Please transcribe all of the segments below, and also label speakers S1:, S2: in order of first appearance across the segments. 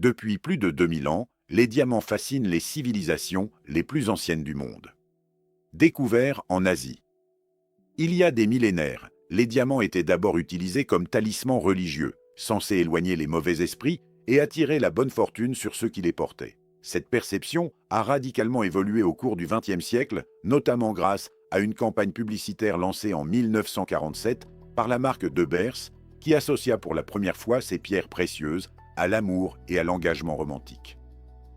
S1: Depuis plus de 2000 ans, les diamants fascinent les civilisations les plus anciennes du monde. Découverts en Asie. Il y a des millénaires, les diamants étaient d'abord utilisés comme talismans religieux, censés éloigner les mauvais esprits et attirer la bonne fortune sur ceux qui les portaient. Cette perception a radicalement évolué au cours du XXe siècle, notamment grâce à une campagne publicitaire lancée en 1947 par la marque De Beers, qui associa pour la première fois ces pierres précieuses à l'amour et à l'engagement romantique.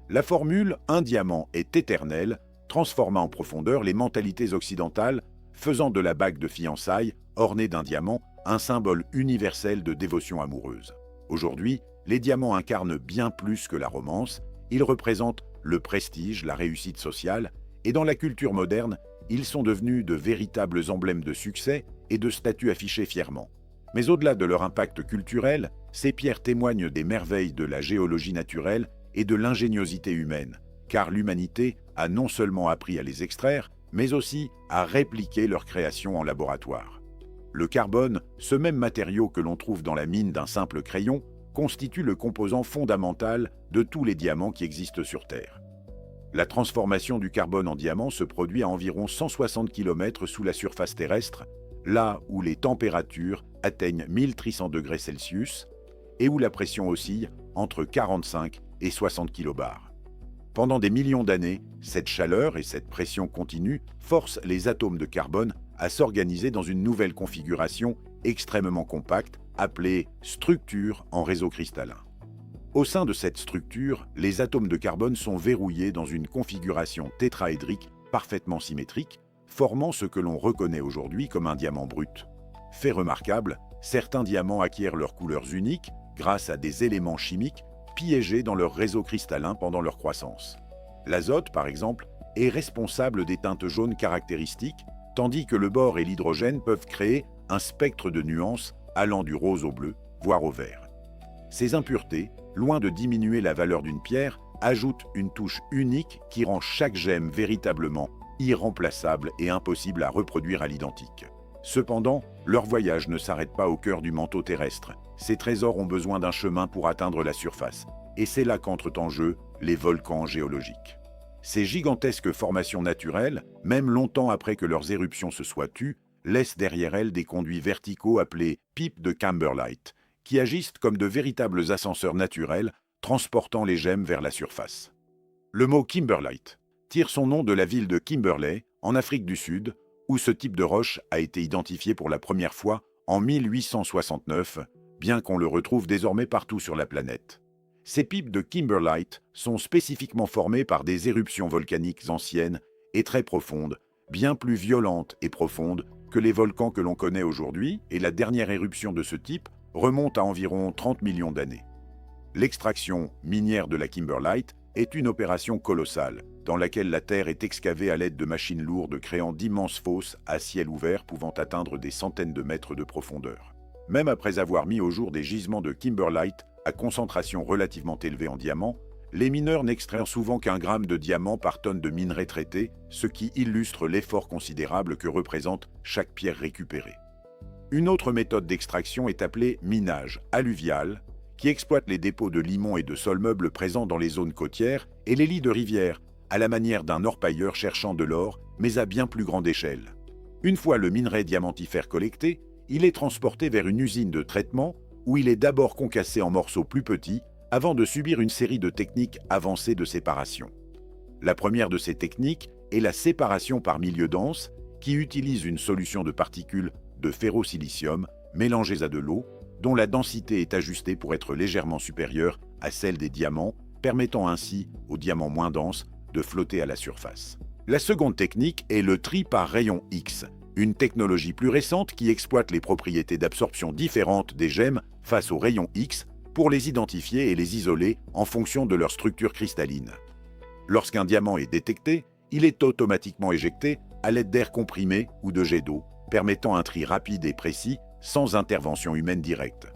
S1: La formule « un diamant est éternel » transforma en profondeur les mentalités occidentales, faisant de la bague de fiançailles, ornée d'un diamant, un symbole universel de dévotion amoureuse. Aujourd'hui, les diamants incarnent bien plus que la romance, ils représentent le prestige, la réussite sociale, et dans la culture moderne, ils sont devenus de véritables emblèmes de succès et de statut affichés fièrement. Mais au-delà de leur impact culturel, ces pierres témoignent des merveilles de la géologie naturelle et de l'ingéniosité humaine, car l'humanité a non seulement appris à les extraire, mais aussi à répliquer leur création en laboratoire. Le carbone, ce même matériau que l'on trouve dans la mine d'un simple crayon, constitue le composant fondamental de tous les diamants qui existent sur Terre. La transformation du carbone en diamant se produit à environ 160 km sous la surface terrestre, là où les températures atteignent 1300 degrés Celsius et où la pression oscille entre 45 et 60 kbar. Pendant des millions d'années, cette chaleur et cette pression continue forcent les atomes de carbone à s'organiser dans une nouvelle configuration extrêmement compacte appelée structure en réseau cristallin. Au sein de cette structure, les atomes de carbone sont verrouillés dans une configuration tétraédrique parfaitement symétrique, formant ce que l'on reconnaît aujourd'hui comme un diamant brut. Fait remarquable, certains diamants acquièrent leurs couleurs uniques grâce à des éléments chimiques piégés dans leur réseau cristallin pendant leur croissance. L'azote, par exemple, est responsable des teintes jaunes caractéristiques, tandis que le bore et l'hydrogène peuvent créer un spectre de nuances allant du rose au bleu, voire au vert. Ces impuretés, loin de diminuer la valeur d'une pierre, ajoutent une touche unique qui rend chaque gemme véritablement irremplaçable et impossible à reproduire à l'identique. Cependant, leur voyage ne s'arrête pas au cœur du manteau terrestre. Ces trésors ont besoin d'un chemin pour atteindre la surface, et c'est là qu'entrent en jeu les volcans géologiques. Ces gigantesques formations naturelles, même longtemps après que leurs éruptions se soient tues, laissent derrière elles des conduits verticaux appelés pipes de Kimberlite, qui agissent comme de véritables ascenseurs naturels, transportant les gemmes vers la surface. Le mot Kimberlite tire son nom de la ville de Kimberley, en Afrique du Sud, où ce type de roche a été identifié pour la première fois en 1869, bien qu'on le retrouve désormais partout sur la planète. Ces pipes de Kimberlite sont spécifiquement formées par des éruptions volcaniques anciennes et très profondes, bien plus violentes et profondes que les volcans que l'on connaît aujourd'hui, et la dernière éruption de ce type remonte à environ 30 millions d'années. L'extraction minière de la Kimberlite est une opération colossale, dans laquelle la terre est excavée à l'aide de machines lourdes créant d'immenses fosses à ciel ouvert pouvant atteindre des centaines de mètres de profondeur. Même après avoir mis au jour des gisements de Kimberlite à concentration relativement élevée en diamants, les mineurs n'extraient souvent qu'un gramme de diamant par tonne de minerai traité, ce qui illustre l'effort considérable que représente chaque pierre récupérée. Une autre méthode d'extraction est appelée minage alluvial, qui exploite les dépôts de limon et de sol meuble présents dans les zones côtières et les lits de rivières, à la manière d'un orpailleur cherchant de l'or, mais à bien plus grande échelle. Une fois le minerai diamantifère collecté, il est transporté vers une usine de traitement où il est d'abord concassé en morceaux plus petits avant de subir une série de techniques avancées de séparation. La première de ces techniques est la séparation par milieu dense, qui utilise une solution de particules de ferrosilicium mélangées à de l'eau, dont la densité est ajustée pour être légèrement supérieure à celle des diamants, permettant ainsi aux diamants moins denses de flotter à la surface. La seconde technique est le tri par rayon X, une technologie plus récente qui exploite les propriétés d'absorption différentes des gemmes face aux rayons X pour les identifier et les isoler en fonction de leur structure cristalline. Lorsqu'un diamant est détecté, il est automatiquement éjecté à l'aide d'air comprimé ou de jets d'eau, permettant un tri rapide et précis sans intervention humaine directe.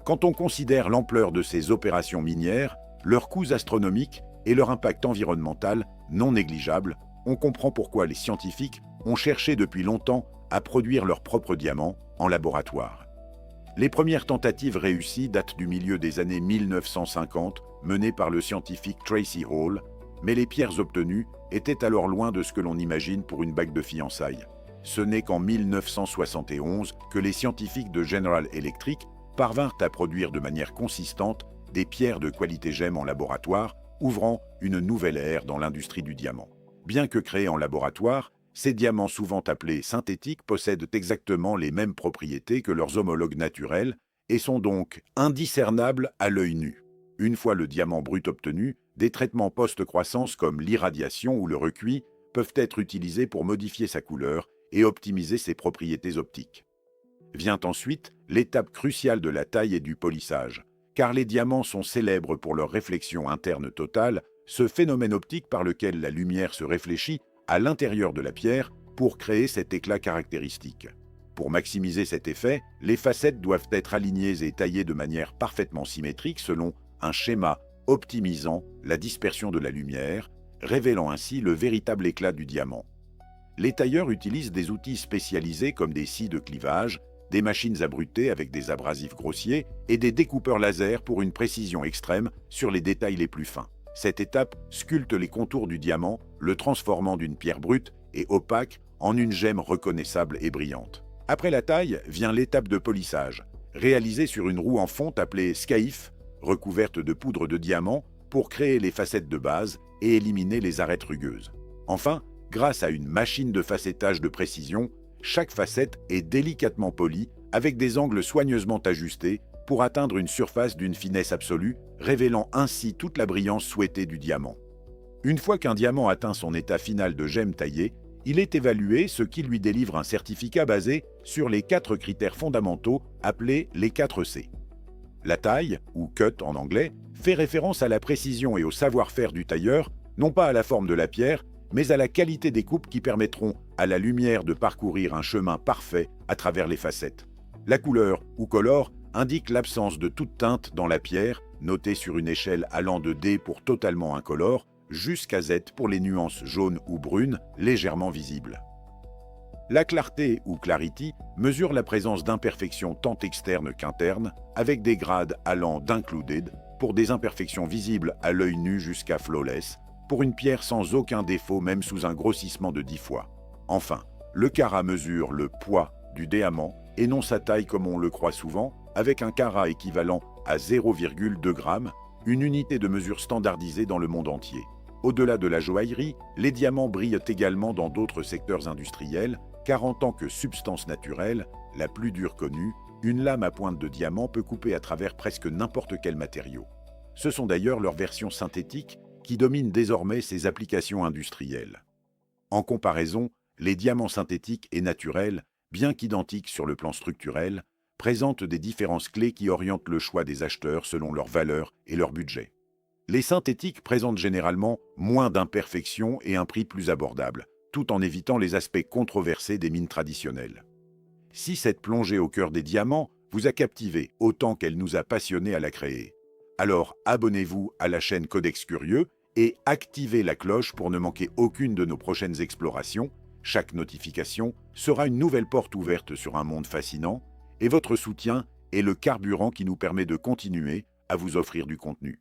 S1: Quand on considère l'ampleur de ces opérations minières, leurs coûts astronomiques et leur impact environnemental non négligeable, on comprend pourquoi les scientifiques ont cherché depuis longtemps à produire leurs propres diamants en laboratoire. Les premières tentatives réussies datent du milieu des années 1950 menée par le scientifique Tracy Hall, mais les pierres obtenues étaient alors loin de ce que l'on imagine pour une bague de fiançailles. Ce n'est qu'en 1971 que les scientifiques de General Electric parvinrent à produire de manière consistante des pierres de qualité gemme en laboratoire, ouvrant une nouvelle ère dans l'industrie du diamant. Bien que créés en laboratoire, ces diamants souvent appelés synthétiques possèdent exactement les mêmes propriétés que leurs homologues naturels et sont donc indiscernables à l'œil nu. Une fois le diamant brut obtenu, des traitements post-croissance comme l'irradiation ou le recuit peuvent être utilisés pour modifier sa couleur et optimiser ses propriétés optiques. Vient ensuite l'étape cruciale de la taille et du polissage. Car les diamants sont célèbres pour leur réflexion interne totale, ce phénomène optique par lequel la lumière se réfléchit à l'intérieur de la pierre pour créer cet éclat caractéristique. Pour maximiser cet effet, les facettes doivent être alignées et taillées de manière parfaitement symétrique selon un schéma optimisant la dispersion de la lumière, révélant ainsi le véritable éclat du diamant. Les tailleurs utilisent des outils spécialisés comme des scies de clivage, des machines à bruter avec des abrasifs grossiers et des découpeurs laser pour une précision extrême sur les détails les plus fins. Cette étape sculpte les contours du diamant, le transformant d'une pierre brute et opaque en une gemme reconnaissable et brillante. Après la taille vient l'étape de polissage, réalisée sur une roue en fonte appelée scaif, recouverte de poudre de diamant pour créer les facettes de base et éliminer les arêtes rugueuses. Enfin, grâce à une machine de facettage de précision, chaque facette est délicatement polie avec des angles soigneusement ajustés pour atteindre une surface d'une finesse absolue, révélant ainsi toute la brillance souhaitée du diamant. Une fois qu'un diamant atteint son état final de gemme taillée, il est évalué, ce qui lui délivre un certificat basé sur les 4 critères fondamentaux appelés les 4 C. La taille, ou cut en anglais, fait référence à la précision et au savoir-faire du tailleur, non pas à la forme de la pierre, mais à la qualité des coupes qui permettront à la lumière de parcourir un chemin parfait à travers les facettes. La couleur, ou color, indique l'absence de toute teinte dans la pierre, notée sur une échelle allant de D pour totalement incolore, jusqu'à Z pour les nuances jaunes ou brunes légèrement visibles. La clarté, ou clarity, mesure la présence d'imperfections tant externes qu'internes, avec des grades allant d'included pour des imperfections visibles à l'œil nu jusqu'à flawless, pour une pierre sans aucun défaut même sous un grossissement de 10 fois. Enfin, le carat mesure le poids du diamant et non sa taille comme on le croit souvent, avec un carat équivalent à 0,2 g, une unité de mesure standardisée dans le monde entier. Au-delà de la joaillerie, les diamants brillent également dans d'autres secteurs industriels, car en tant que substance naturelle, la plus dure connue, une lame à pointe de diamant peut couper à travers presque n'importe quel matériau. Ce sont d'ailleurs leurs versions synthétiques qui dominent désormais ces applications industrielles. En comparaison, les diamants synthétiques et naturels, bien qu'identiques sur le plan structurel, présentent des différences clés qui orientent le choix des acheteurs selon leur valeur et leur budget. Les synthétiques présentent généralement moins d'imperfections et un prix plus abordable, tout en évitant les aspects controversés des mines traditionnelles. Si cette plongée au cœur des diamants vous a captivé autant qu'elle nous a passionnés à la créer, alors abonnez-vous à la chaîne Codex Curieux et activez la cloche pour ne manquer aucune de nos prochaines explorations. Chaque notification sera une nouvelle porte ouverte sur un monde fascinant, et votre soutien est le carburant qui nous permet de continuer à vous offrir du contenu.